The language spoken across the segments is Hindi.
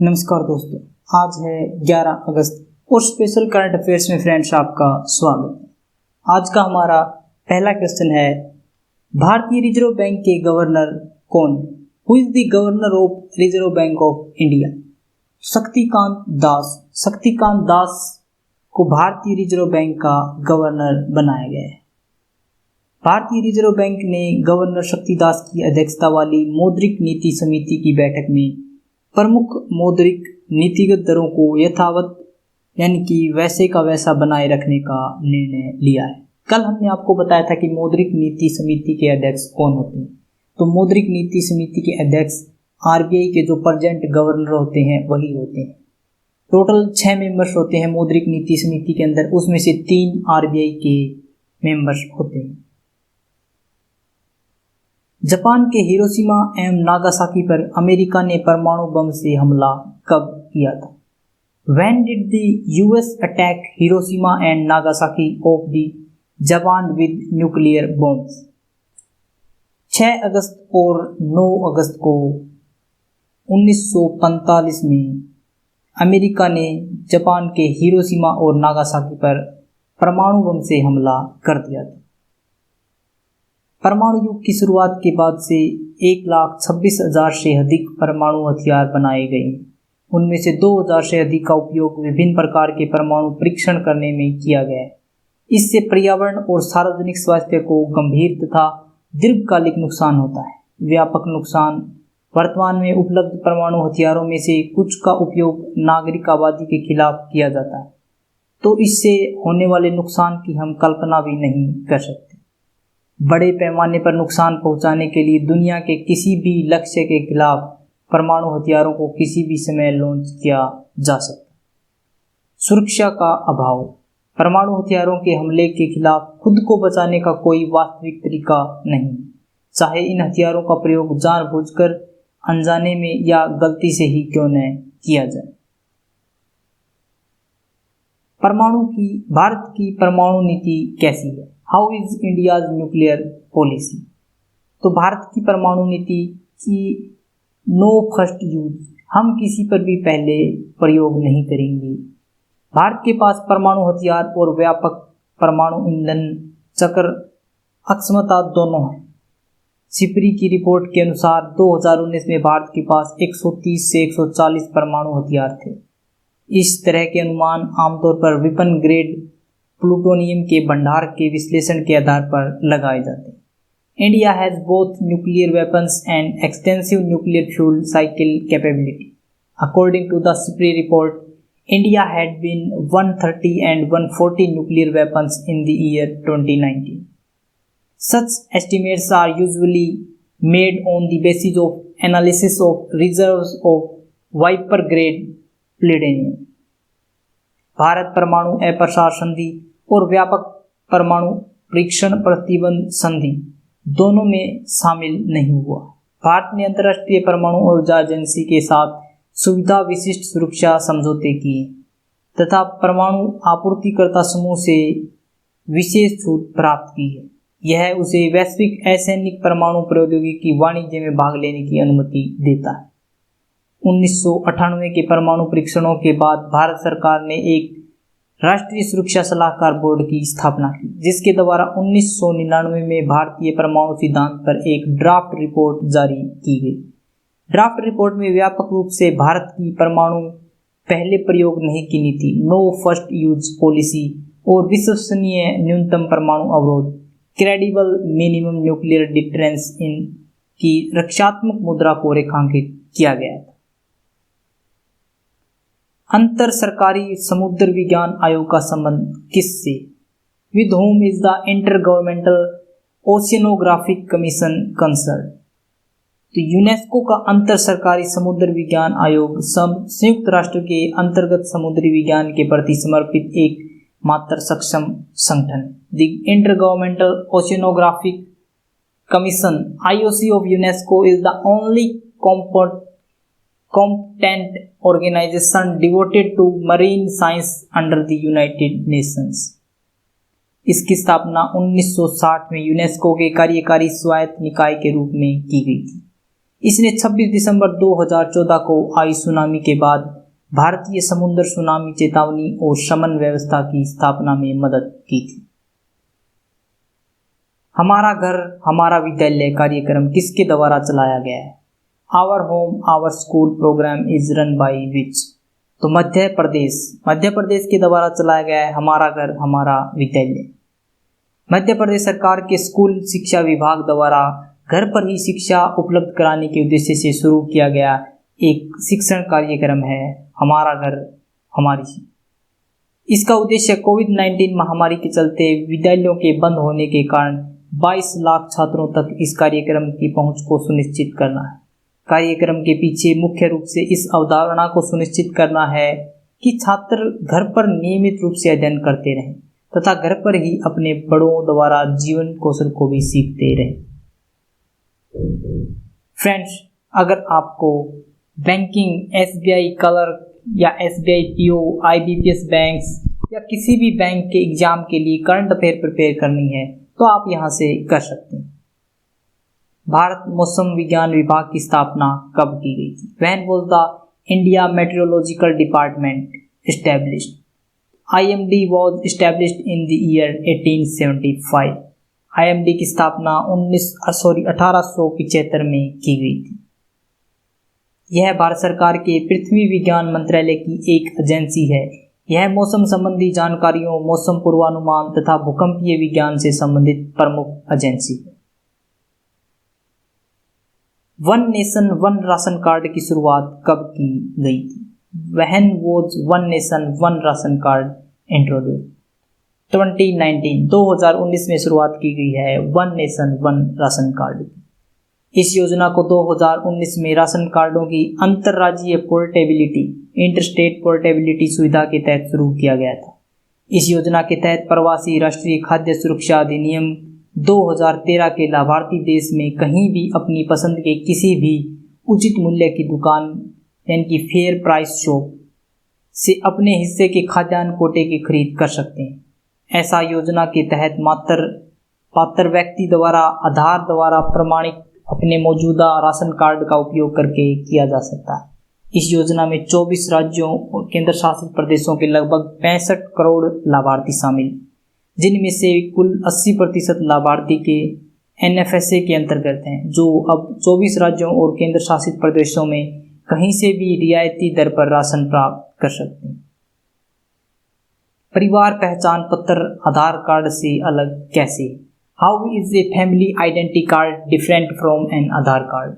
नमस्कार दोस्तों, आज है 11 अगस्त और स्पेशल करंट अफेयर्स में फ्रेंड्स आपका स्वागत है। आज का हमारा पहला क्वेश्चन है, भारतीय रिजर्व बैंक के गवर्नर कौन है? Who is the governor of Reserve Bank of India? Shaktikanta Das. Shaktikanta Das को भारतीय रिजर्व बैंक का गवर्नर बनाया गया है। भारतीय रिजर्व बैंक ने गवर्नर शक्तिदास की अध्यक्षता वाली मौद्रिक नीति समिति की बैठक में प्रमुख मौद्रिक नीतिगत दरों को यथावत यानी कि वैसे का वैसा बनाए रखने का निर्णय लिया है। कल हमने आपको बताया था कि मौद्रिक नीति समिति के अध्यक्ष कौन होते हैं। तो मौद्रिक नीति समिति के अध्यक्ष आरबीआई के जो प्रेजेंट गवर्नर होते हैं वही होते हैं। टोटल 6 मेंबर्स होते हैं मौद्रिक नीति समिति के अंदर, उसमें से 3 आरबीआई के मेंबर्स होते हैं। जापान के हिरोशिमा एवं नागासाकी पर अमेरिका ने परमाणु बम से हमला कब किया था? When did the US attack Hiroshima and Nagasaki of the Japan with nuclear bombs? 6 अगस्त और 9 अगस्त को 1945 में अमेरिका ने जापान के हिरोशिमा और नागासाकी पर परमाणु बम से हमला कर दिया था। परमाणु युग की शुरुआत के बाद से 1,26,000 से अधिक परमाणु हथियार बनाए गए। उनमें से 2,000 से अधिक का उपयोग विभिन्न प्रकार के परमाणु परीक्षण करने में किया गया है। इससे पर्यावरण और सार्वजनिक स्वास्थ्य को गंभीर तथा दीर्घकालिक नुकसान होता है। व्यापक नुकसान। वर्तमान में उपलब्ध परमाणु हथियारों में से कुछ का उपयोग नागरिक आबादी के खिलाफ किया जाता है, तो इससे होने वाले नुकसान की हम कल्पना भी नहीं कर सकते। बड़े पैमाने पर नुकसान पहुंचाने के लिए दुनिया के किसी भी लक्ष्य के खिलाफ परमाणु हथियारों को किसी भी समय लॉन्च किया जा सकता है। सुरक्षा का अभाव। परमाणु हथियारों के हमले के खिलाफ खुद को बचाने का कोई वास्तविक तरीका नहीं, चाहे इन हथियारों का प्रयोग जानबूझकर, अनजाने में या गलती से ही क्यों न किया जाए। भारत की परमाणु नीति कैसी है? How is India's nuclear policy? तो भारत की परमाणु नीति की नो फर्स्ट यूज, हम किसी पर भी पहले प्रयोग नहीं करेंगे। भारत के पास परमाणु हथियार और व्यापक परमाणु ईंधन चक्र अक्षमता दोनों है। सिपरी की रिपोर्ट के अनुसार 2019 में भारत के पास 130 से 140 परमाणु हथियार थे। इस तरह के अनुमान आमतौर पर वेपन ग्रेड प्लूटोनियम के भंडार के विश्लेषण के आधार पर लगाए जाते हैं। India has both nuclear weapons and extensive nuclear fuel cycle capability. According to the SIPRI report, India had been 130 and 140 nuclear weapons in the year 2019. Such estimates are usually made on the basis of analysis of reserves of Viper grade plutonium. Bharat परमाणु अप्रसार संधि और व्यापक परमाणु परीक्षण प्रतिबंध संधि दोनों में शामिल नहीं हुआ। भारत ने अंतर्राष्ट्रीय परमाणु ऊर्जा एजेंसी के साथ सुविधा विशिष्ट सुरक्षा समझौते किए तथा परमाणु आपूर्तिकर्ता समूह से विशेष छूट प्राप्त की है। यह उसे वैश्विक असैनिक परमाणु प्रौद्योगिकी वाणिज्य में भाग लेने की अनुमति देता है। 1998 के परमाणु परीक्षणों के बाद भारत सरकार ने एक राष्ट्रीय सुरक्षा सलाहकार बोर्ड की स्थापना की, जिसके द्वारा 1999 में भारतीय परमाणु सिद्धांत पर एक ड्राफ्ट रिपोर्ट जारी की गई। ड्राफ्ट रिपोर्ट में व्यापक रूप से भारत की परमाणु पहले प्रयोग नहीं की नीति, नो फर्स्ट यूज पॉलिसी और विश्वसनीय न्यूनतम परमाणु अवरोध, क्रेडिबल मिनिमम न्यूक्लियर डिटरेंस इन की रक्षात्मक मुद्रा को रेखांकित किया गया था। अंतर सरकारी समुद्र विज्ञान आयोग का संबंध किससे? With whom is the intergovernmental oceanographic commission concern? तो यूनेस्को का अंतर सरकारी समुद्र विज्ञान आयोग संयुक्त राष्ट्र के अंतर्गत समुद्री विज्ञान के प्रति समर्पित एक मात्र सक्षम संगठन। The intergovernmental oceanographic commission IOC of UNESCO is the only competent organization devoted to marine science under the United Nations. इसकी स्थापना 1960 में यूनेस्को के कार्यकारी स्वायत्त निकाय के रूप में की गई थी। इसने 26 दिसंबर 2014 को आई सुनामी के बाद भारतीय समुद्र सुनामी चेतावनी और शमन व्यवस्था की स्थापना में मदद की थी। हमारा घर हमारा विद्यालय कार्यक्रम किसके द्वारा चलाया गया है? Our home our school programme is run by which? तो मध्य प्रदेश के द्वारा चलाया गया है हमारा घर हमारा विद्यालय। मध्य प्रदेश सरकार के स्कूल शिक्षा विभाग द्वारा घर पर ही शिक्षा उपलब्ध कराने के उद्देश्य से शुरू किया गया एक शिक्षण कार्यक्रम है हमारा घर हमारी। इसका उद्देश्य कोविड-19 महामारी के चलते विद्यालयों के बंद होने के कारण 22 लाख छात्रों तक इस कार्यक्रम की पहुंच को सुनिश्चित करना है। कार्यक्रम के पीछे मुख्य रूप से इस अवधारणा को सुनिश्चित करना है कि छात्र घर पर नियमित रूप से अध्ययन करते रहें तथा घर पर ही अपने बड़ों द्वारा जीवन कौशल को भी सीखते रहें। फ्रेंड्स, अगर आपको बैंकिंग, एसबीआई क्लर्क या एसबीआई पीओ, आईबीपीएस बैंक्स या किसी भी बैंक के एग्जाम के लिए करंट अफेयर प्रिपेयर करनी है तो आप यहाँ से कर सकते हैं। भारत मौसम विज्ञान विभाग की स्थापना कब की गई थी? When was the India Meteorological Department established? IMD was established in the year 1875. IMD की स्थापना 1875 में की गई थी। यह भारत सरकार के पृथ्वी विज्ञान मंत्रालय की एक एजेंसी है। यह मौसम संबंधी जानकारियों, मौसम पूर्वानुमान तथा भूकंपीय विज्ञान से संबंधित प्रमुख एजेंसी है। One nation one ration card की शुरुआत कब की गई थी? When was one nation one ration card introduce? 2019 में शुरुआत की गई है one nation one ration card की। इस योजना को 2019 में राशन कार्डों की अंतर्राज्यीय पोर्टेबिलिटी, इंटरस्टेट पोर्टेबिलिटी सुविधा के तहत शुरू किया गया था। इस योजना के तहत प्रवासी राष्ट्रीय खाद्य सुरक्षा अधिनियम 2013 के लाभार्थी देश में कहीं भी अपनी पसंद के किसी भी उचित मूल्य की दुकान यानी कि फेयर प्राइस शॉप से अपने हिस्से के खाद्यान्न कोटे की खरीद कर सकते हैं। ऐसा योजना के तहत पात्र व्यक्ति द्वारा आधार द्वारा प्रमाणित अपने मौजूदा राशन कार्ड का उपयोग करके किया जा सकता है। इस योजना में 24 राज्यों और केंद्र शासित प्रदेशों के लगभग 65 करोड़ लाभार्थी शामिल, जिनमें से कुल 80% लाभार्थी के एनएफएसए के अंतर्गत हैं, जो अब 24 राज्यों और केंद्र शासित प्रदेशों में कहीं से भी रियायती दर पर राशन प्राप्त कर सकते हैं। परिवार पहचान पत्र आधार कार्ड से अलग कैसे? How is a family identity card different from an Aadhaar card?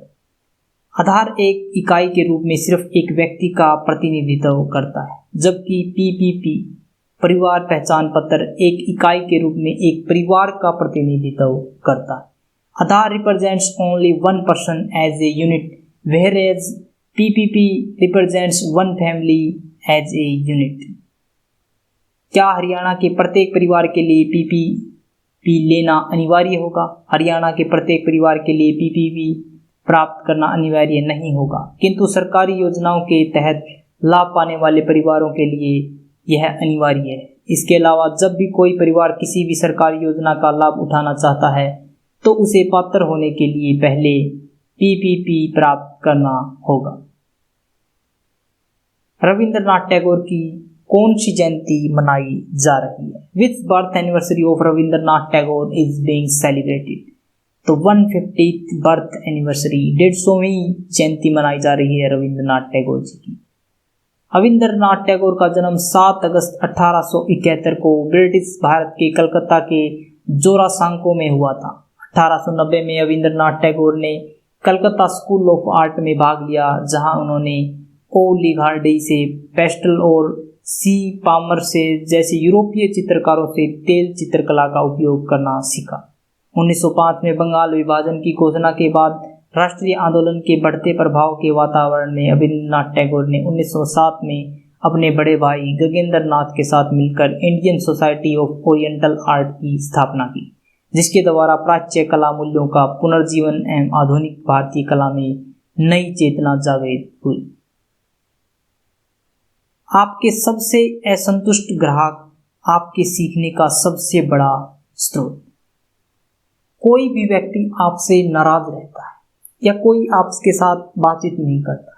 Aadhaar एक इकाई के रूप में सिर्फ एक व्यक्ति का प्रतिनिधित्व करता है, जबकि पीपीपी परिवार पहचान पत्र एक इकाई के रूप में एक परिवार का प्रतिनिधित्व करता है। Aadhaar represents only one person as a unit, whereas PPP represents one family as a unit। क्या हरियाणा के प्रत्येक परिवार के लिए PPP लेना अनिवार्य होगा? हरियाणा के प्रत्येक परिवार के लिए PPP प्राप्त करना अनिवार्य नहीं होगा, किंतु सरकारी योजनाओं के तहत लाभ पाने वाले परिवारों के लिए यह अनिवार्य है। इसके अलावा जब भी कोई परिवार किसी भी सरकारी योजना का लाभ उठाना चाहता है तो उसे पात्र होने के लिए पहले PPP प्राप्त करना होगा। रविंद्रनाथ टैगोर की कौन सी जयंती मनाई जा रही है? Which birth anniversary of Rabindranath Tagore is being celebrated? तो 150th बर्थ एनिवर्सरी 150वीं जयंती मनाई जा रही है रविंद्रनाथ टैगोर जी की। रविंद्रनाथ टैगोर का जन्म 7 अगस्त 1871 को ब्रिटिश भारत के कलकत्ता के जोरासांको में हुआ था। 1890 में रविंद्रनाथ टैगोर ने कलकत्ता स्कूल ऑफ आर्ट में भाग लिया, जहां उन्होंने ओ लिघार्डी से पेस्टल और सी पामर से जैसे यूरोपीय चित्रकारों से तेल चित्रकला का उपयोग करना सीखा। 1905 में बंगाल विभाजन की घोषणा के बाद राष्ट्रीय आंदोलन के बढ़ते प्रभाव के वातावरण में रविंद्रनाथ टैगोर ने 1907 में अपने बड़े भाई गगनेंद्र नाथ के साथ मिलकर Indian society of oriental art की स्थापना की, जिसके द्वारा प्राच्य कला मूल्यों का पुनर्जीवन एवं आधुनिक भारतीय कला में नई चेतना जागृत हुई। आपके सबसे असंतुष्ट ग्राहक आपके सीखने का सबसे बड़ा स्रोत। कोई भी व्यक्ति आपसे नाराज रहता है, या कोई आपके साथ बातचीत नहीं करता,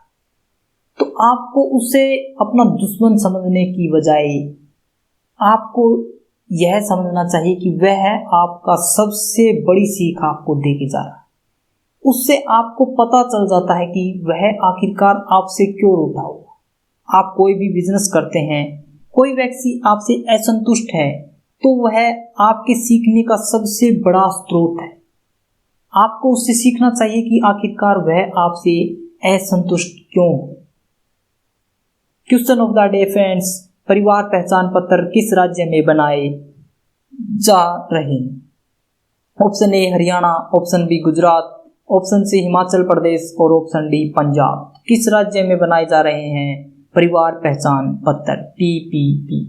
तो आपको उसे अपना दुश्मन समझने की बजाय आपको यह समझना चाहिए कि वह आपका सबसे बड़ी सीख आपको दे के जा रहा है। उससे आपको पता चल जाता है कि वह आखिरकार आपसे क्यों रूठा हुआ। आप कोई भी बिजनेस करते हैं, कोई व्यक्ति आपसे असंतुष्ट है, तो वह आपके सीखने का सबसे बड़ा स्रोत है। आपको उससे सीखना चाहिए कि आखिरकार वह आपसे असंतुष्ट क्यों है। Question of the day friends, परिवार पहचान पत्र किस राज्य में बनाए जा रहे हैं? Option A Haryana, option B Gujarat, option C Himachal Pradesh और ऑप्शन डी पंजाब। किस राज्य में बनाए जा रहे हैं परिवार पहचान पत्र PPP?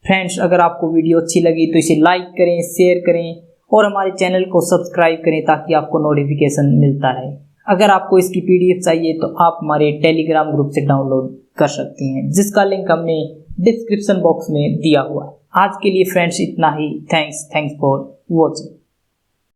फ्रेंड्स, अगर आपको वीडियो अच्छी लगी तो इसे लाइक करें, शेयर करें और हमारे चैनल को सब्सक्राइब करें ताकि आपको नोटिफिकेशन मिलता रहे। अगर आपको इसकी PDF चाहिए तो आप हमारे टेलीग्राम ग्रुप से डाउनलोड कर सकते हैं, जिसका लिंक हमने डिस्क्रिप्शन बॉक्स में दिया हुआ है। आज के लिए फ्रेंड्स इतना ही। Thanks for watching.